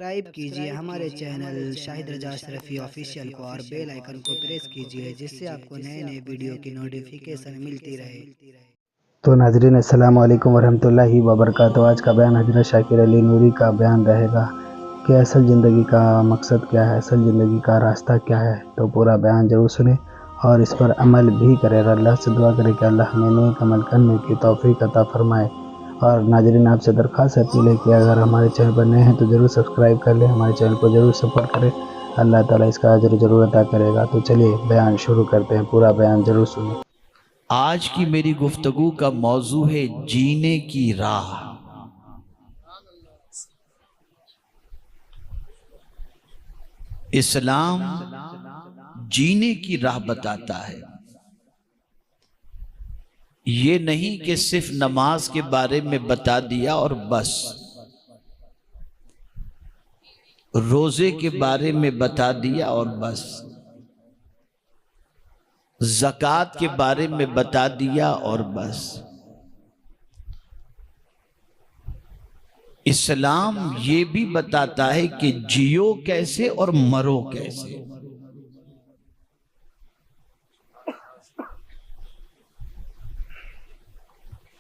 Subscribe कीजिए हमारे channel Shahid रजा Ashrafi official को और बेल आइकन को प्रेस कीजिए जिससे आपको नए नए वीडियो की नोटिफिकेशन मिलती रहे। तो नाज़रीन अस्सलाम वालेकुम वरहमतुल्लाहि वबरकातुहू। आज का बयान हज़रत शाकिर अली नूरी का बयान रहेगा कि असल ज़िंदगी का मकसद क्या है, असल ज़िंदगी का रास्ता क्या है। तो पूरा बयान ज़रूर सुने और इस पर अमल भी करें। अल्लाह से दुआ करें कि अल्लाह हमें नेक अमल करने की तौफीक अता फरमाए। और नाज़रीन आपसे दरख्वास्त अपील है कि अगर हमारे चैनल पर नए हैं तो ज़रूर सब्सक्राइब कर लें, हमारे चैनल को ज़रूर सपोर्ट करें। अल्लाह ताला इसका अजर ज़रूर अता करेगा। तो चलिए बयान शुरू करते हैं, पूरा बयान ज़रूर सुनें। आज की मेरी गुफ्तगू का मौजू है जीने की राह। इस्लाम जीने की राह बताता है। ये नहीं कि सिर्फ नमाज के बारे में बता दिया और बस, रोजे के बारे में बता दिया और बस, ज़कात के बारे में बता दिया और बस। इस्लाम ये भी बताता है कि जियो कैसे और मरो कैसे।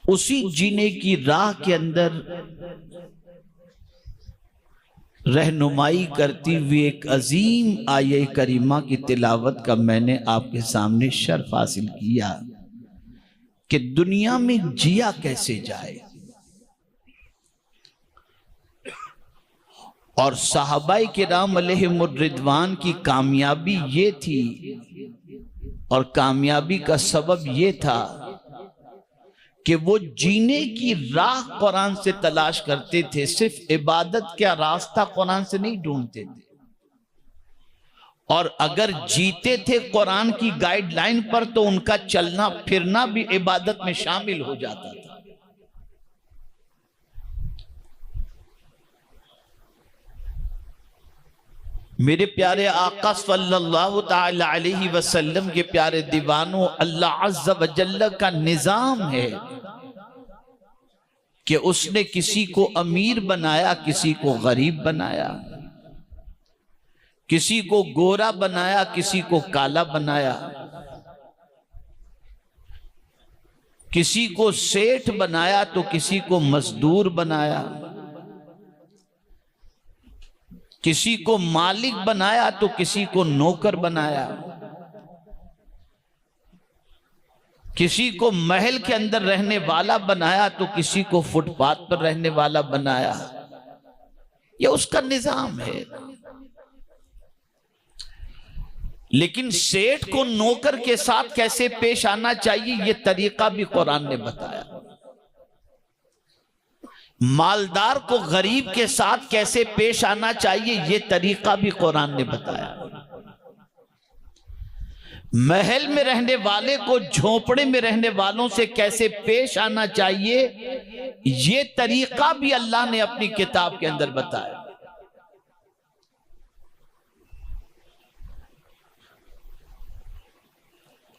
उसी जीने की राह के अंदर रहनुमाई करती हुई एक अजीम आये करीमा की तिलावत का मैंने आपके सामने शर्फ हासिल किया कि दुनिया में जिया कैसे जाए। और सहाबाए किराम अलैहिमुर्रिदवान की कामयाबी ये थी और कामयाबी का सबब ये था कि वो जीने की राह कुरान से तलाश करते थे, सिर्फ इबादत का रास्ता कुरान से नहीं ढूंढते थे। और अगर जीते थे कुरान की गाइडलाइन पर तो उनका चलना फिरना भी इबादत में शामिल हो जाता था। मेरे प्यारे आका सल्लल्लाहु ताला अलैहि वसल्लम के प्यारे दीवानों, अल्लाह अज़्ज़ा व जल्ल का निजाम है कि उसने किसी को अमीर बनाया, किसी को गरीब बनाया, किसी को गोरा बनाया, किसी को काला बनाया, किसी को सेठ बनाया तो किसी को मजदूर बनाया, किसी को मालिक बनाया तो किसी को नौकर बनाया, किसी को महल के अंदर रहने वाला बनाया तो किसी को फुटपाथ पर रहने वाला बनाया। यह उसका निजाम है। लेकिन सेठ को नौकर के साथ कैसे पेश आना चाहिए यह तरीका भी कुरान ने बताया। मालदार को गरीब के साथ कैसे पेश आना चाहिए यह तरीका भी कुरान ने बताया। महल में रहने वाले को झोपड़े में रहने वालों से कैसे पेश आना चाहिए यह तरीका भी अल्लाह ने अपनी किताब के अंदर बताया।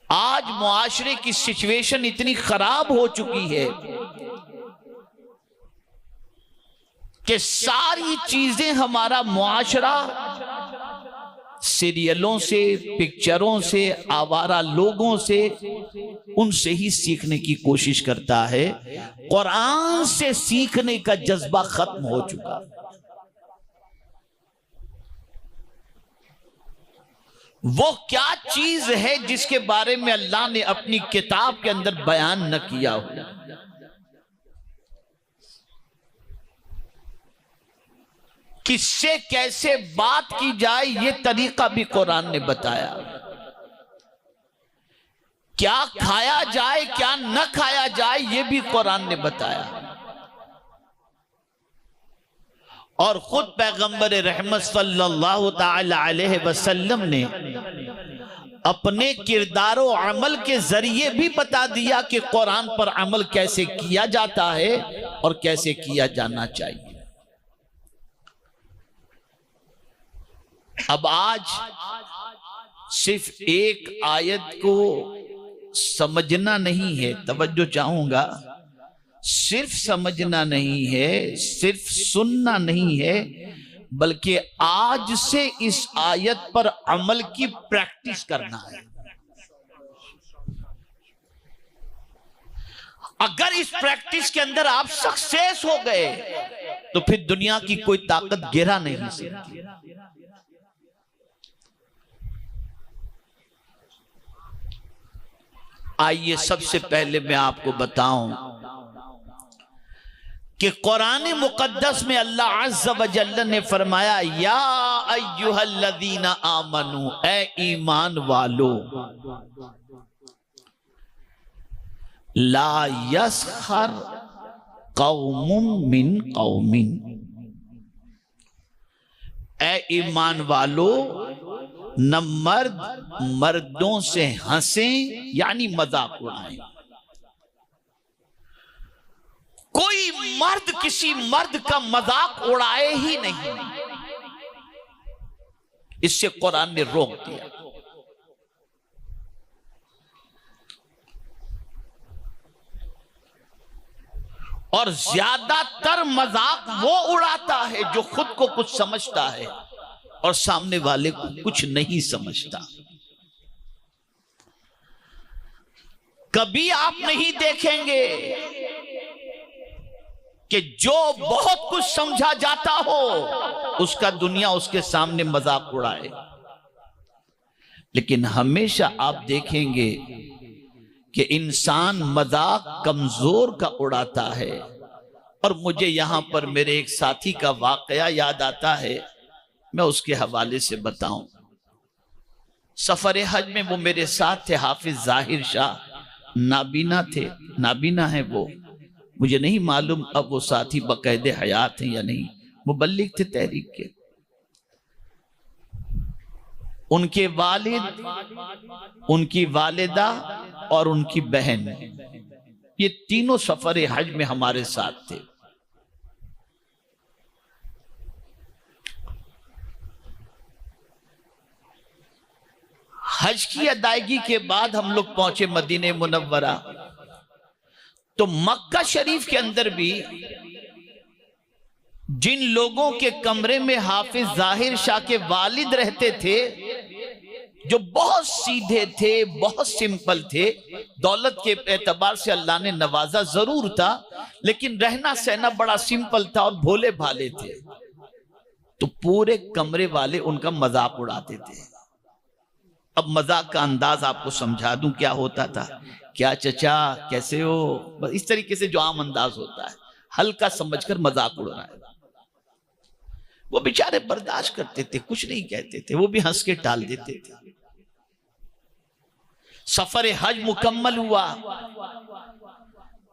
आज मुआशरे की सिचुएशन इतनी खराब हो चुकी है कि सारी चीजें हमारा मुआशरा सीरियलों से, पिक्चरों से, आवारा लोगों से, उनसे ही सीखने की कोशिश करता है। कुरान से सीखने का जज्बा खत्म हो चुका। वो क्या चीज है जिसके बारे में अल्लाह ने अपनी किताब के अंदर बयान न किया हो। किससे कैसे बात की जाए यह तरीका भी कुरान ने बताया। क्या खाया जाए क्या न खाया जाए यह भी कुरान ने बताया। और खुद पैगंबर रहमत सल्लल्लाहु ताला अलैहि वसल्लम ने अपने किरदारो अमल के जरिए भी बता दिया कि कुरान पर अमल कैसे किया जाता है और कैसे किया जाना चाहिए। अब आज सिर्फ एक आयत को समझना नहीं है, तवज्जो चाहूंगा, सिर्फ समझना नहीं है, सिर्फ सुनना नहीं है, बल्कि आज से इस आयत पर अमल की प्रैक्टिस करना है। अगर इस प्रैक्टिस के अंदर आप सक्सेस हो गए तो फिर दुनिया की कोई ताकत गिरा नहीं सकती। आइए सबसे पहले मैं आपको बताऊं कि कुरान मुकद्दस में अल्लाह अज़्ज़ व जल्ल ने फरमाया, या अय्युहल्लज़ीना आमनू, ए ईमान वालो, ला यस्खर कौमुम मिन कौमिन, ए ईमान वालो, न मर्द मर्दों से हंसे यानी मजाक उड़ाएं। कोई मर्द किसी मर्द का मजाक उड़ाए ही नहीं, इससे कुरान ने रोक दिया। और ज्यादातर मजाक वो उड़ाता है जो खुद को कुछ समझता है और सामने वाले को कुछ नहीं समझता। कभी आप नहीं देखेंगे कि जो बहुत कुछ समझा जाता हो उसका दुनिया उसके सामने मजाक उड़ाए, लेकिन हमेशा आप देखेंगे कि इंसान मजाक कमजोर का उड़ाता है। और मुझे यहां पर मेरे एक साथी का वाकया याद आता है, मैं उसके हवाले से बताऊं। सफर हज में वो मेरे साथ थे, हाफिज जाहिर शाह, नाबीना थे, नाबीना है वो, मुझे नहीं मालूम अब वो साथी बकायदे हयात हैं या नहीं, मुबल्लिग थे तहरीक के। उनके वालिद, उनकी वालिदा और उनकी बहन, ये तीनों सफर हज में हमारे साथ थे। हज की अदायगी के बाद हम लोग पहुंचे मदीने मुनव्वरा। तो मक्का शरीफ के अंदर भी जिन लोगों के कमरे में हाफिज जाहिर शाह के वालिद रहते थे, जो बहुत सीधे थे, बहुत सिंपल थे, दौलत के एतबार से अल्लाह ने नवाजा जरूर था, लेकिन रहना सहना बड़ा सिंपल था और भोले भाले थे, तो पूरे कमरे वाले उनका मजाक उड़ाते थे। अब मजाक का अंदाज आपको समझा दूं क्या होता था। क्या चचा कैसे हो, बस इस तरीके से जो आम अंदाज होता है, हल्का समझकर मजाक उड़ रहा है। वो बेचारे बर्दाश्त करते थे, कुछ नहीं कहते थे, वो भी हंस के टाल देते थे। सफर हज मुकम्मल हुआ,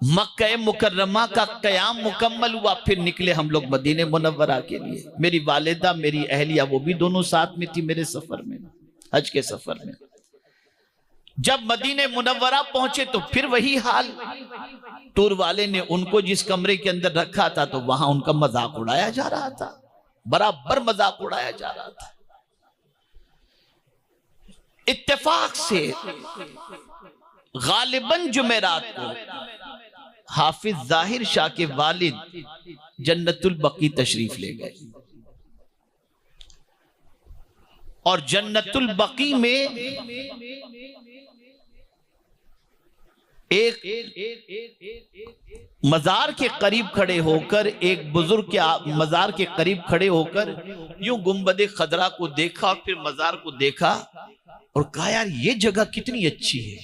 मक्का मुकर्रमा का कयाम मुकम्मल हुआ, फिर निकले हम लोग मदीने मुनव्वरा के लिए। मेरी वालिदा, मेरी अहलिया, वो भी दोनों साथ में थी मेरे सफर में, हज के सफर में। जब मदीने मुनव्वरा पहुंचे तो फिर वही हाल, टूर वाले ने उनको जिस कमरे के अंदर रखा था तो वहां उनका मजाक उड़ाया जा रहा था, बराबर मजाक उड़ाया जा रहा था। इत्तेफाक से गालिबन जुमेरात को हाफिज जाहिर शाह के वालिद जन्नतुल बकी तशरीफ ले गए, और जन्नतुल बकी में एक मजार के करीब खड़े होकर, एक बुजुर्ग के मजार के करीब खड़े होकर यूं गुंबद खदरा को देखा, फिर मजार को देखा और कहा, यार ये जगह कितनी अच्छी है।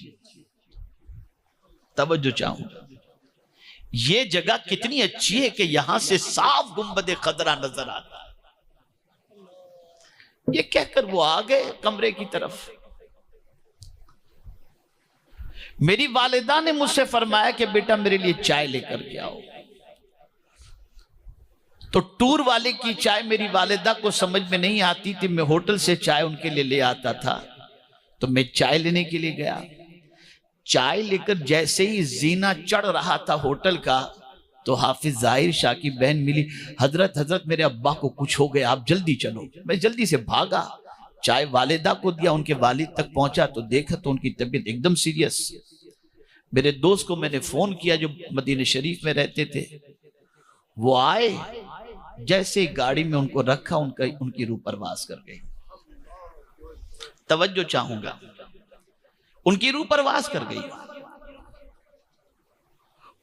तवज्जो चाहूंगा, ये जगह कितनी अच्छी है कि यहां से साफ गुंबद खदरा नजर आता है। ये कहकर वो आ गए कमरे की तरफ। मेरी वालिदा ने मुझसे फरमाया कि बेटा मेरे लिए चाय लेकर के आओ। तो टूर वाले की चाय मेरी वालिदा को समझ में नहीं आती थी, मैं होटल से चाय उनके लिए ले आता था। तो मैं चाय लेने के लिए गया, चाय लेकर जैसे ही जीना चढ़ रहा था होटल का, तो हाफिज जाहिर शाह की बहन मिली। हजरत मेरे अब्बा को कुछ हो गया, आप जल्दी चलो। मैं जल्दी से भागा, चाय वालिदा को दिया, उनके वालिद तक पहुंचा तो देखा तो उनकी तबीयत एकदम सीरियस। मेरे दोस्त को मैंने फोन किया जो मदीने शरीफ में रहते थे, वो आए जैसे ही गाड़ी में उनको रखा, उनकी रूह परवास कर गई। तवज्जो चाहूंगा, उनकी रूह परवास कर गई।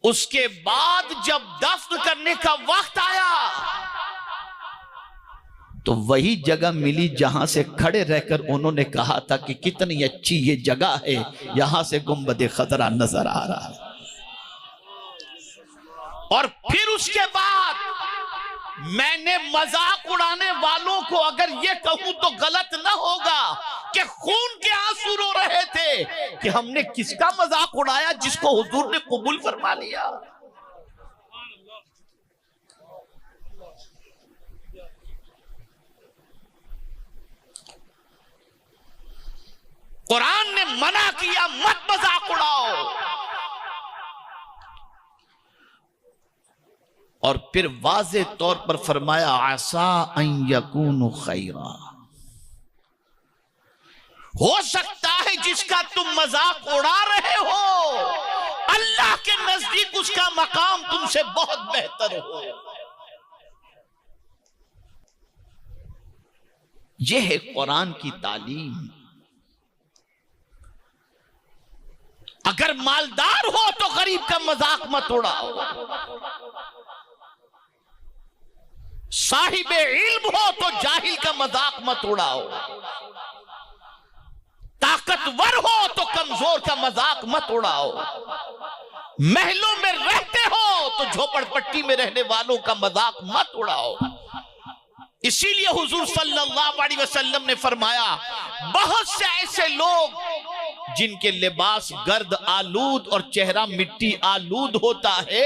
उसके बाद जब दफन करने का वक्त आया तो वही जगह मिली जहां से खड़े रहकर उन्होंने कहा था कि कितनी अच्छी ये जगह है, यहां से गुंबद खतरा नजर आ रहा है। और फिर उसके बाद मैंने मजाक उड़ाने वालों को अगर ये कहूं तो गलत ना होगा कि खून के आंसू रो रहे थे कि हमने किसका मजाक उड़ाया जिसको हुजूर ने कबूल फरमा लिया। कुरान ने मना किया, मत मजाक उड़ाओ। और फिर वाज़े तौर पर फरमाया, आसा अन यकूनु खैरा, हो सकता है जिसका तुम मजाक उड़ा रहे हो अल्लाह के नजदीक उसका मकाम तुमसे बहुत बेहतर हो। यह है कुरान की तालीम। अगर मालदार हो तो गरीब का मजाक मत उड़ाओ, साहिबे इल्म हो तो जाहिल का मजाक मत उड़ाओ, ताकतवर हो तो कमजोर का मजाक मत उड़ाओ, महलों में रहते हो तो झोपड़पट्टी में रहने वालों का मजाक मत उड़ाओ। इसीलिए हुजूर सल्लल्लाहु अलैहि वसल्लम ने फरमाया, बहुत से ऐसे लोग जिनके लिबास गर्द आलूद और चेहरा मिट्टी आलूद होता है,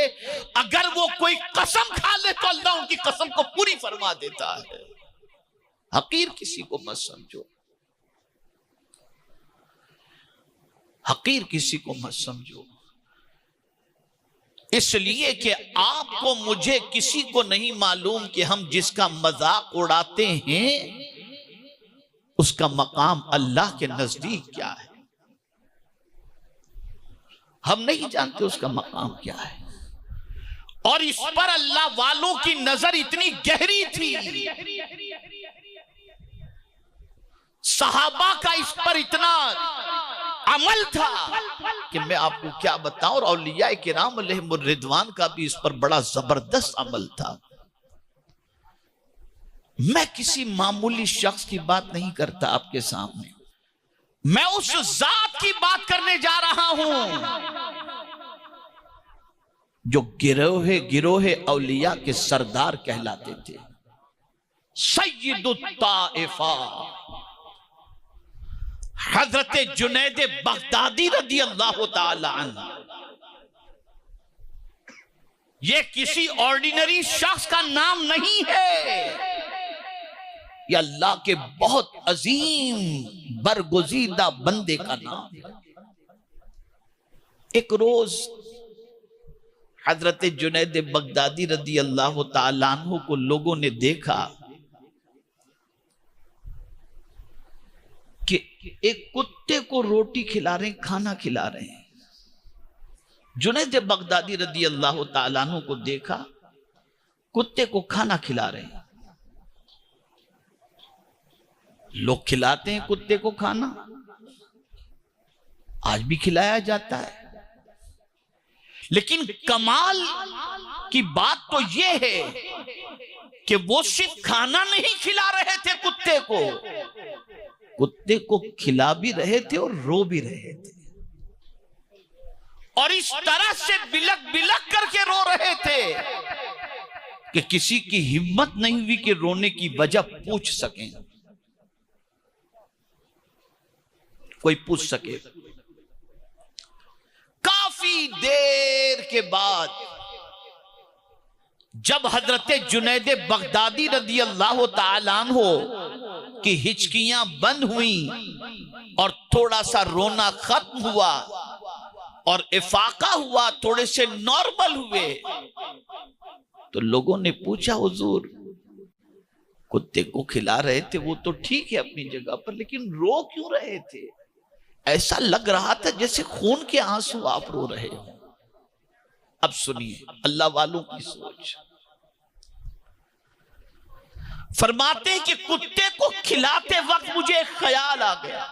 अगर वो कोई कसम खा ले तो अल्लाह उनकी कसम को पूरी फरमा देता है। हकीर किसी को मत समझो, हकीर किसी को मत समझो, इसलिए कि आपको मुझे किसी को नहीं मालूम कि हम जिसका मजाक उड़ाते हैं उसका मकाम अल्लाह के नजदीक क्या है। हम नहीं जानते उसका मकाम क्या है। और इस पर अल्लाह वालों की नजर इतनी गहरी थी, सहाबा का इस पर इतना अमल था कि मैं आपको क्या बताऊं। और औलिया किराम अलैहिमुर रिदवान का भी इस पर बड़ा जबरदस्त अमल था। मैं किसी मामूली शख्स की बात नहीं करता आपके सामने, मैं उस जात की बात करने जा रहा हूं जो गिरोहे गिरोहे औलिया के सरदार कहलाते थे। सय्यदुत ताइफा हजरत जुनैद बगदादी रदी अल्लाह ताला अन्हु। ये किसी ऑर्डिनरी शख्स का नाम नहीं है, ये अल्लाह के बहुत अजीम बरगुजीदा बंदे का नाम है। एक रोज हजरत जुनैद बगदादी रदी अल्लाह ताला अन्हु को लोगों ने देखा कि एक कुत्ते को रोटी खिला रहे, खाना खिला रहे हैं। जुनैद बगदादी रदी अल्लाह ताला अन्हु को देखा, कुत्ते को खाना खिला रहे हैं। लोग खिलाते हैं कुत्ते को खाना, आज भी खिलाया जाता है। लेकिन कमाल की बात तो यह है कि वो सिर्फ खाना नहीं खिला रहे थे, कुत्ते को खिला भी रहे थे और रो भी रहे थे, और इस तरह से बिलक बिलक करके रो रहे थे कि किसी की हिम्मत नहीं हुई कि रोने की वजह पूछ सकें, कोई पूछ सके। काफी देर के बाद जब हजरत जुनैद बगदादी रदी अल्लाह ताला अन्हु की हिचकियां बंद हुई और थोड़ा सा रोना खत्म हुआ और इफाका हुआ, थोड़े से नॉर्मल हुए, तो लोगों ने पूछा, हुजूर कुत्ते को खिला रहे थे वो तो ठीक है अपनी जगह पर, लेकिन रो क्यों रहे थे? ऐसा लग रहा था जैसे खून के आंसू आप रो रहे हो। अब सुनिए अल्लाह वालों की सोच। फरमाते हैं कि कुत्ते को खिलाते वक्त मुझे एक ख्याल आ गया,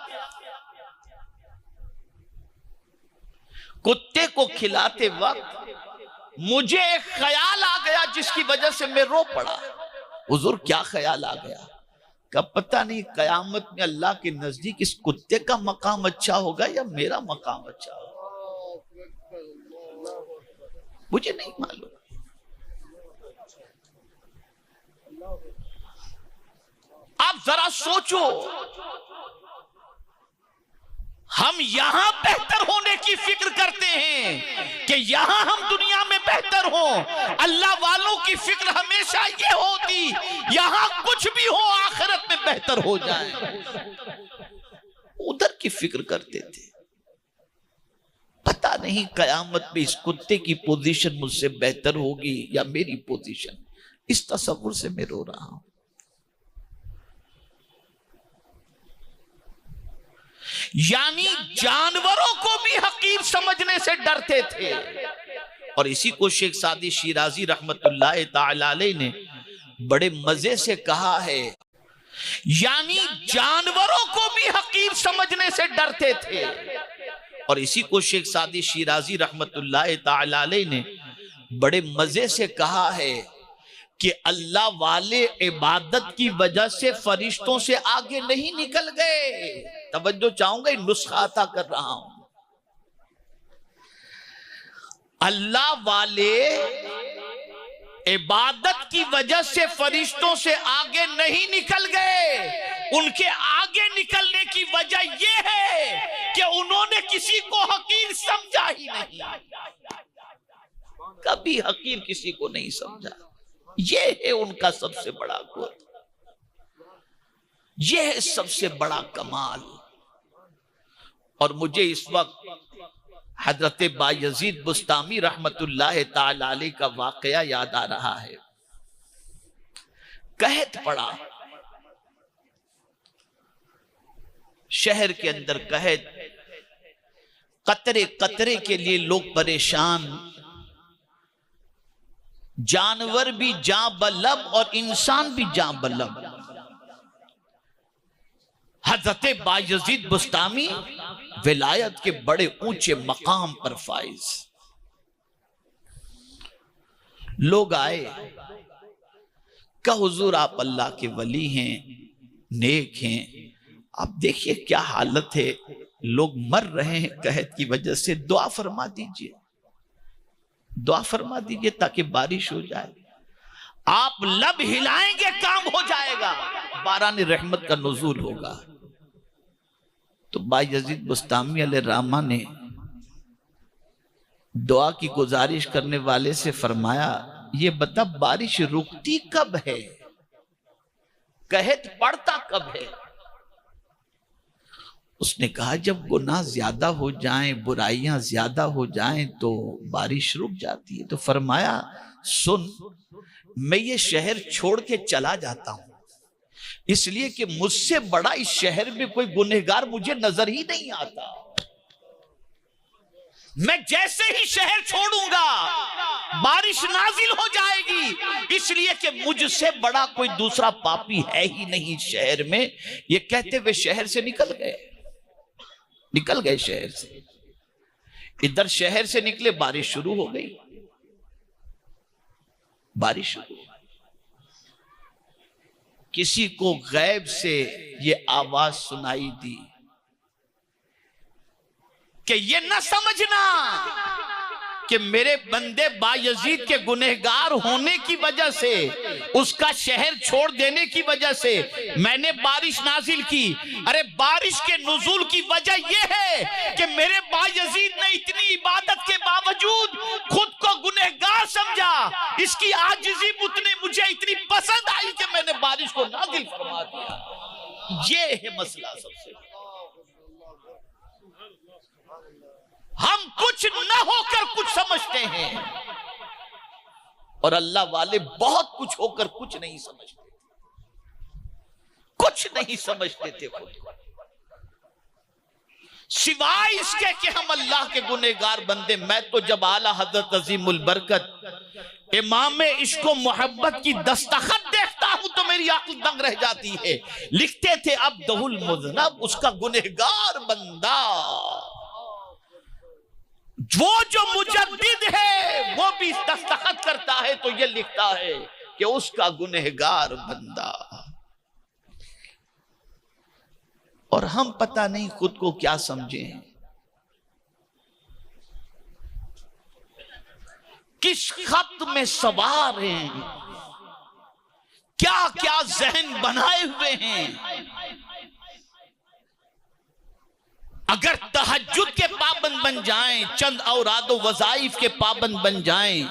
कुत्ते को खिलाते वक्त मुझे एक ख्याल आ गया जिसकी वजह से मैं रो पड़ा। हुजूर क्या ख्याल आ गया? कब पता नहीं कयामत में अल्लाह के नजदीक इस कुत्ते का मकाम अच्छा होगा या मेरा मकाम अच्छा होगा, मुझे नहीं मालूम। आप जरा सोचो, हम यहां बेहतर होने की फिक्र करते हैं कि यहां हम दुनिया में बेहतर हो, अल्लाह वालों की फिक्र हमेशा ये होती यहां कुछ भी हो आखिरत में बेहतर हो जाए। उधर की फिक्र करते थे। पता नहीं कयामत में इस कुत्ते की पोजीशन मुझसे बेहतर होगी या मेरी पोजीशन, इस तसव्वुर से मैं रो रहा हूं। यानी जानवरों को भी हकीर समझने से डरते थे। और इसी को शेख सादी शिराजी रहमतुल्लाह ताला अलैह ने बड़े मजे से कहा है, यानी जानवरों को भी हकीर समझने से डरते थे। और इसी को शेख सादी शिराजी रहमतुल्लाह ताला अलैह ने बड़े मजे से कहा है कि अल्लाह वाले इबादत की वजह से फरिश्तों से आगे नहीं निकल गए। तवज्जो चाहूंगा, नुस्खा अता कर रहा हूं। अल्लाह वाले इबादत की वजह से फरिश्तों से आगे नहीं निकल गए। उनके आगे निकलने की वजह यह है कि उन्होंने किसी को हकीर समझा ही नहीं, कभी हकीर किसी को नहीं समझा। यह है उनका सबसे बड़ा गुण, यह है सबसे बड़ा कमाल। और मुझे इस वक्त हजरत बायजीद बुस्तामी रहमतुल्लाह ताला अलैह का वाकया याद आ रहा है। कहत पड़ा, शहर के अंदर कहत, कतरे कतरे के लिए लोग परेशान, जानवर भी जां बलब और इंसान भी जां बलब। हजरत बायजीद बुस्तामी विलायत के बड़े ऊंचे मकाम पर फाइज। लोग आए, कहा हुजूर आप अल्लाह के वली हैं, नेक हैं, आप देखिए क्या हालत है, लोग मर रहे हैं कहत की वजह से, दुआ फरमा दीजिए, दुआ फरमा दीजिए ताकि बारिश हो जाए। आप लब हिलाएंगे काम हो जाएगा, बारान रहमत का नुज़ूल होगा। तो बायजीद बुस्तामी अलैहिर्रहमा ने दुआ की गुजारिश करने वाले से फरमाया, ये बता बारिश रुकती कब है, कहत पड़ता कब है? उसने कहा जब गुनाह ज्यादा हो जाएं, बुराइयां ज्यादा हो जाएं तो बारिश रुक जाती है। तो फरमाया सुन, मैं ये शहर छोड़ के चला जाता हूं, इसलिए कि मुझसे बड़ा इस शहर में कोई गुनहगार मुझे नजर ही नहीं आता। मैं जैसे ही शहर छोड़ूंगा बारिश नाजिल हो जाएगी, इसलिए कि मुझसे बड़ा कोई दूसरा पापी है ही नहीं शहर में। ये कहते हुए शहर से निकल गए शहर से। इधर शहर से निकले, बारिश शुरू हो गई, बारिश शुरू। किसी को गैब से ये आवाज सुनाई दी कि ये न समझना कि मेरे बंदे बायजीद के गुनहगार होने की वजह से, उसका शहर छोड़ देने की वजह से मैंने बारिश नाजिल की। अरे बारिश के नुज़ूल की वजह यह है कि मेरे बायजीद ने इतनी इबादत के बावजूद खुद को गुनहगार समझा, इसकी आजिज़ी मुझे इतनी पसंद आई कि मैंने बारिश को नाजिल फरमा दिया। ये है मसला सबसे। हम कुछ न होकर कुछ समझते हैं और अल्लाह वाले बहुत कुछ होकर कुछ नहीं समझते, कुछ नहीं समझते थे खुद को। सिवाय इसके कि हम अल्लाह के गुनहगार बंदे। मैं तो जब आला हजरत अजीमुल बरकत इमाम इश्को मोहब्बत की दस्तखत देखता हूं तो मेरी आंख दंग रह जाती है। लिखते थे अब्दुल मुज़नब, उसका गुनहगार बंदा। वो जो मुजद्दिद है वो भी दस्तखत करता है तो ये लिखता है कि उसका गुनहगार बंदा। और हम पता नहीं खुद को क्या समझे हैं, किस खत में सवार हैं, क्या क्या जहन बनाए हुए हैं। अगर तहज्जुद के पाबंद बन जाएं, चंद औराद व वज़ाइफ के पाबंद बन जाएं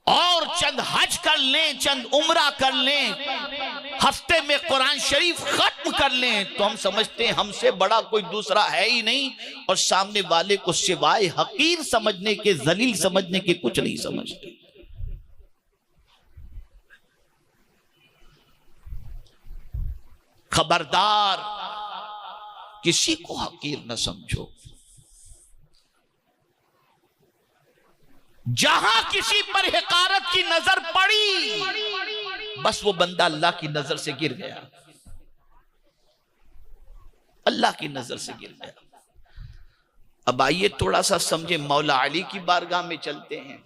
और चंद हज कर लें, चंद उम्रा कर लें, हफ्ते में कुरान शरीफ खत्म कर लें, तो हम समझते हैं हमसे बड़ा कोई दूसरा है ही नहीं और सामने वाले को सिवाय हकीर समझने के, जलील समझने के कुछ नहीं समझते। खबरदार, किसी को हकीर न समझो। जहां किसी पर हिकारत की नजर पड़ी, बस वो बंदा अल्लाह की नजर से गिर गया, अल्लाह की नजर से गिर गया। अब आइए थोड़ा सा समझे, मौला अली की बारगाह में चलते हैं,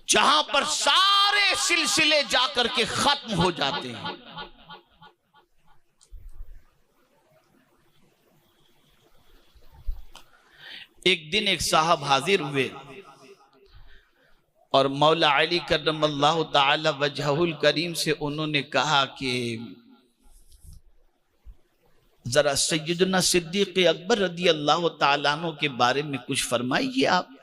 जहां पर सारे सिलसिले जाकर के खत्म हो जाते हैं। एक दिन एक साहब हाजिर हुए और मौला अली करमल्लाहु ताला वजहुल करीम से उन्होंने कहा कि जरा सैयदना सिद्दीक अकबर रदी अल्लाह ताला अन्हु के बारे में कुछ फरमाइए आप।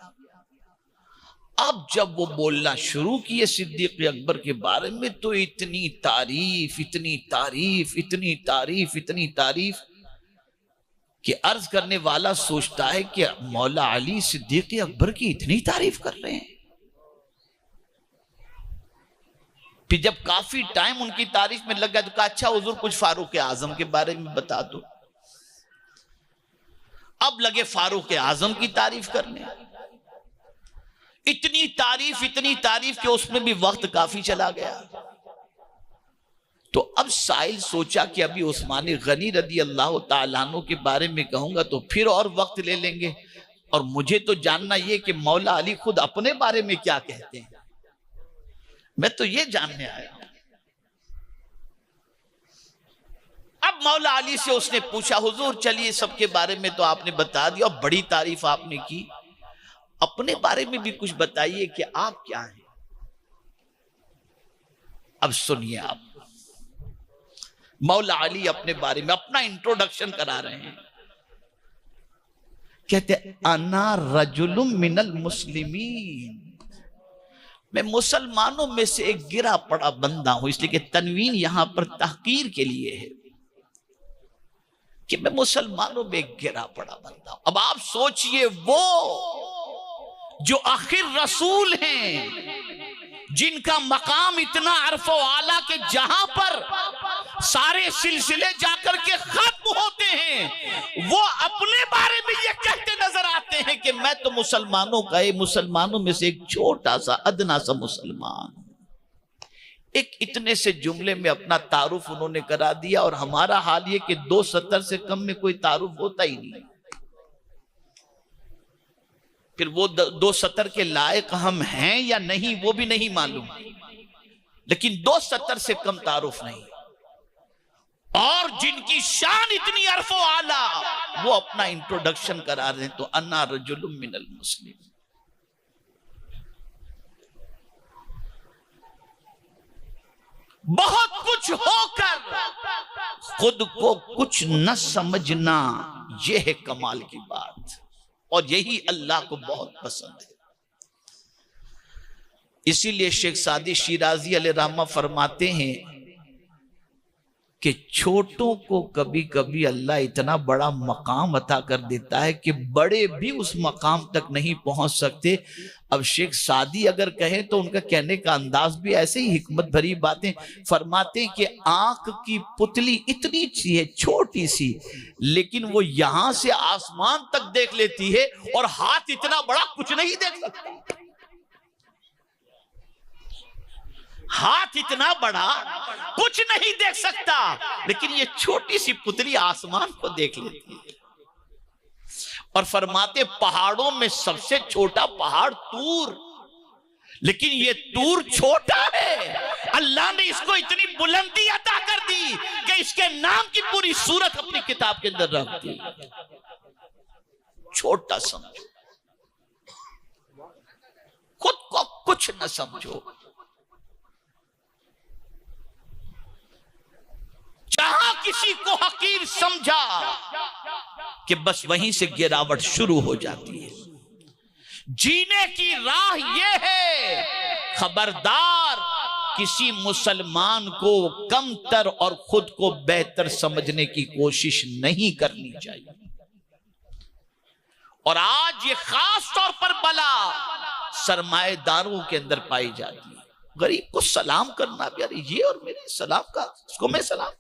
अब जब वो बोलना शुरू किए सिद्दीक अकबर के बारे में तो इतनी तारीफ, इतनी तारीफ, इतनी तारीफ, इतनी तारीफ कि अर्ज करने वाला सोचता है कि मौला अली सिद्दीक अकबर की इतनी तारीफ कर रहे हैं। फिर जब काफी टाइम उनकी तारीफ में लग गया तो कहा अच्छा हुजूर कुछ फारूक आजम के बारे में बता दो। अब लगे फारूक आजम की तारीफ करने, इतनी तारीफ कि उसमें भी वक्त काफी चला गया। तो अब साहिल सोचा कि अभी उस्मान गनी रदी अल्लाह ताला अन्हु के बारे में कहूंगा तो फिर और वक्त ले लेंगे, और मुझे तो जानना यह कि मौला अली खुद अपने बारे में क्या कहते हैं, मैं तो ये जानने आया हूं। अब मौला अली से उसने पूछा हुजूर चलिए सबके बारे में तो आपने बता दिया, बड़ी तारीफ आपने की, अपने बारे में भी कुछ बताइए कि आप क्या हैं। अब सुनिए आप, मौला अली अपने बारे में अपना इंट्रोडक्शन करा रहे हैं। कहते अना रजुलुम मिनल मुस्लिमीन, मैं मुसलमानों में से एक गिरा पड़ा बंदा हूं, इसलिए कि तनवीन यहां पर तहकीर के लिए है कि मैं मुसलमानों में एक गिरा पड़ा बंदा हूं। अब आप सोचिए वो जो आखिर रसूल हैं, जिनका मकाम इतना अरफो आला के जहां पर सारे सिलसिले जाकर के खत्म होते हैं, वो अपने बारे में ये कहते नजर आते हैं कि मैं तो मुसलमानों में से एक छोटा सा अदना सा मुसलमान। एक इतने से जुमले में अपना तारुफ उन्होंने करा दिया, और हमारा हाल ये कि 2 सतर से कम में कोई तारुफ होता ही नहीं। फिर वो 2 सतर के लायक हम हैं या नहीं वो भी नहीं मालूम, लेकिन 2 सतर से कम तारुफ नहीं। और जिनकी शान इतनी अरफो आला, वो अपना इंट्रोडक्शन करा रहे हैं तो अन्ना रजुलुम मिनल मुस्लिम। बहुत कुछ होकर खुद को कुछ न समझना, यह है कमाल की बात, और यही अल्लाह को बहुत पसंद है। इसीलिए शेख सादी शिराजी अलैहि रहमा फरमाते हैं कि छोटों को कभी कभी अल्लाह इतना बड़ा मकाम अता कर देता है कि बड़े भी उस मकाम तक नहीं पहुंच सकते। अब शेख सादी अगर कहें तो उनका कहने का अंदाज भी ऐसे ही हिकमत भरी बातें फरमाते कि आंख की पुतली इतनी सी है, छोटी सी, लेकिन वो यहां से आसमान तक देख लेती है, और हाथ इतना बड़ा कुछ नहीं देख सकता। हाथ इतना बड़ा कुछ नहीं देख सकता, लेकिन ये छोटी सी पुतली आसमान को देख लेती है। और फरमाते पहाड़ों में सबसे छोटा पहाड़ तूर, लेकिन ये तूर छोटा है। अल्लाह ने इसको इतनी बुलंदी अता कर दी कि इसके नाम की पूरी सूरत अपनी किताब के अंदर रख दी। छोटा समझो, खुद को कुछ न समझो। जहां किसी को हकीर समझा कि बस वहीं से गिरावट शुरू हो जाती है। जीने की राह यह है, खबरदार किसी मुसलमान को कमतर और खुद को बेहतर समझने की कोशिश नहीं करनी चाहिए। और आज ये खास तौर पर बला सरमाएदारों के अंदर पाई जाती है। गरीब को सलाम करना भी, अरे ये और मेरे सलाम का, उसको मैं सलाम,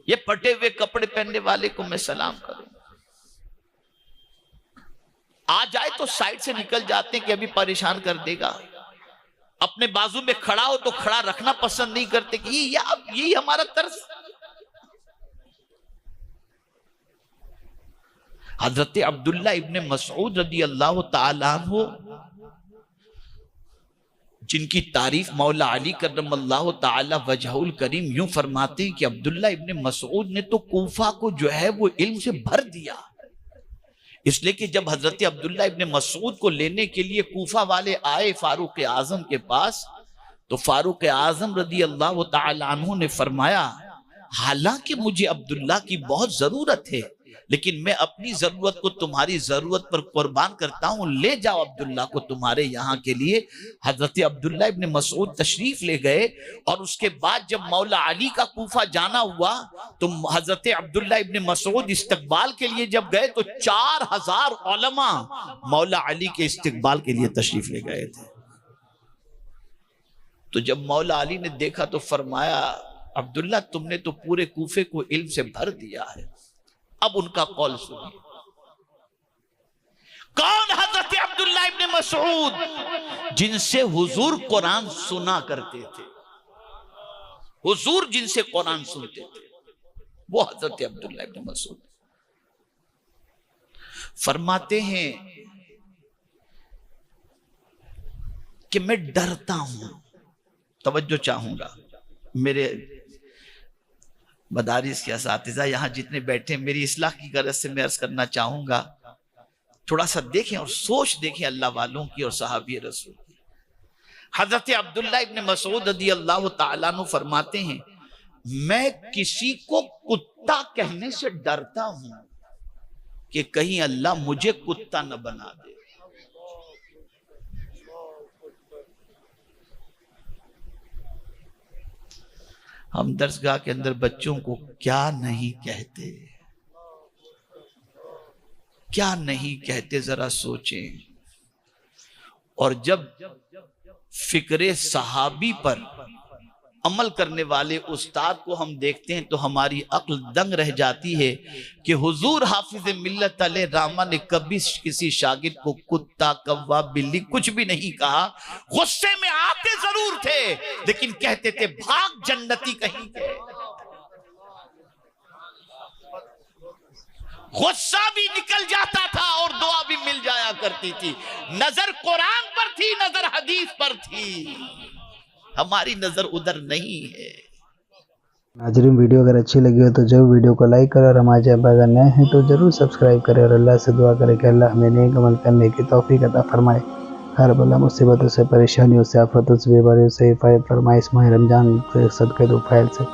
ये फटे हुए कपड़े पहनने वाले को मैं सलाम करूं। आ जाए तो साइड से निकल जाते हैं कि अभी परेशान कर देगा। अपने बाजू में खड़ा हो तो खड़ा रखना पसंद नहीं करते कि यही हमारा तर्ज। हजरत अब्दुल्ला इब्ने मसऊद रदी अल्लाह ताला अन्हु, जिनकी तारीफ मौला अली करमल्लाहु ताला वजहुल करीम यूं फरमाते हैं कि अब्दुल्ला इब्ने मसऊद ने तो कूफा को जो है वो इल्म से भर दिया। इसलिए कि जब हजरत अब्दुल्ला इब्ने मसऊद को लेने के लिए कूफा वाले आए फारूक आजम के पास, तो फारूक आजम रदी अल्लाह ताला अन्हु ने फरमाया, हालांकि मुझे अब्दुल्ला की बहुत जरूरत है, लेकिन मैं अपनी जरूरत को तुम्हारी जरूरत पर कुर्बान करता हूं, ले जाओ अब्दुल्ला को तुम्हारे यहाँ के लिए। हजरत अब्दुल्ला इब्ने मसऊद तशरीफ ले गए, और उसके बाद जब मौला अली का कूफा जाना हुआ तो हजरत अब्दुल्ला इब्ने मसऊद इस्तकबाल के लिए जब गए तो 4000 उलमा मौला अली के इस्तकबाल के लिए तशरीफ ले गए थे। तो जब मौला अली ने देखा तो फरमाया, अब्दुल्ला तुमने तो पूरे कूफे को इल्म से भर दिया है, अब उनका कौल सुनिए। कौन? हजरत अब्दुल्ला इब्ने मसऊद, जिनसे हुजूर कुरान सुना करते थे। हुजूर जिनसे कुरान सुनते थे वो हजरत अब्दुल्ला इब्ने मसऊद। फरमाते हैं कि मैं डरता हूं, तवज्जो चाहूंगा, मेरे मदारिस के असातिज़ा यहाँ जितने बैठे, मेरी इस्लाह की गरज से मैं अर्ज करना चाहूंगा, थोड़ा सा देखें और सोच देखें अल्लाह वालों की और सहाबी रसूल की। हजरत अब्दुल्ला इब्ने मसऊद रज़ी अल्लाह ताला अन्हु फरमाते हैं, मैं किसी को कुत्ता कहने से डरता हूं कि कहीं अल्लाह मुझे कुत्ता न बना दे। हम दरसगाह के अंदर बच्चों को क्या नहीं कहते, क्या नहीं कहते, जरा सोचें। और जब फिक्रे सहाबी पर अमल करने वाले उस्ताद को हम देखते हैं तो हमारी अक्ल दंग रह जाती है कि हुजूर हाफिज मिल्लत अलैहि रहमा ने कभी किसी शागिर्द को कुत्ता, कौवा, बिल्ली कुछ भी नहीं कहा। गुस्से में आते जरूर थे, लेकिन कहते थे भाग जन्नती कहीं के। गुस्सा भी निकल जाता था और दुआ भी मिल जाया करती थी। नजर कुरान पर थी, नजर हदीस पर थी, हमारी नजर उधर नहीं है। नाजरीन, वीडियो अगर अच्छी लगी हो तो जरूर वीडियो को लाइक करें, और हमारे चैनल पर अगर नए हैं तो जरूर सब्सक्राइब करें, और अल्लाह से दुआ करें कि अल्लाह हमें नेक अमल करने की तौफीक अता फरमाए। हर बला मुसीबतों से, परेशानियों से, आफतों से, बीमारियों से हिफाजत फरमाए। इस माह रमजान के सदक़े दो फैल से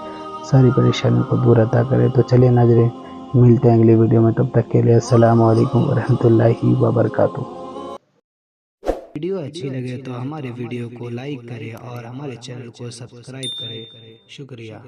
सारी परेशानियों को दूर अता करें। तो चलिए नाजरीन, मिलते हैं अगली वीडियो में, तब तक के लिए अस्सलामु अलैकुम वरहमतुल्लाहि वबरकातुहू। वीडियो अच्छी लगे तो हमारे वीडियो को लाइक करें और हमारे चैनल को सब्सक्राइब करें। शुक्रिया।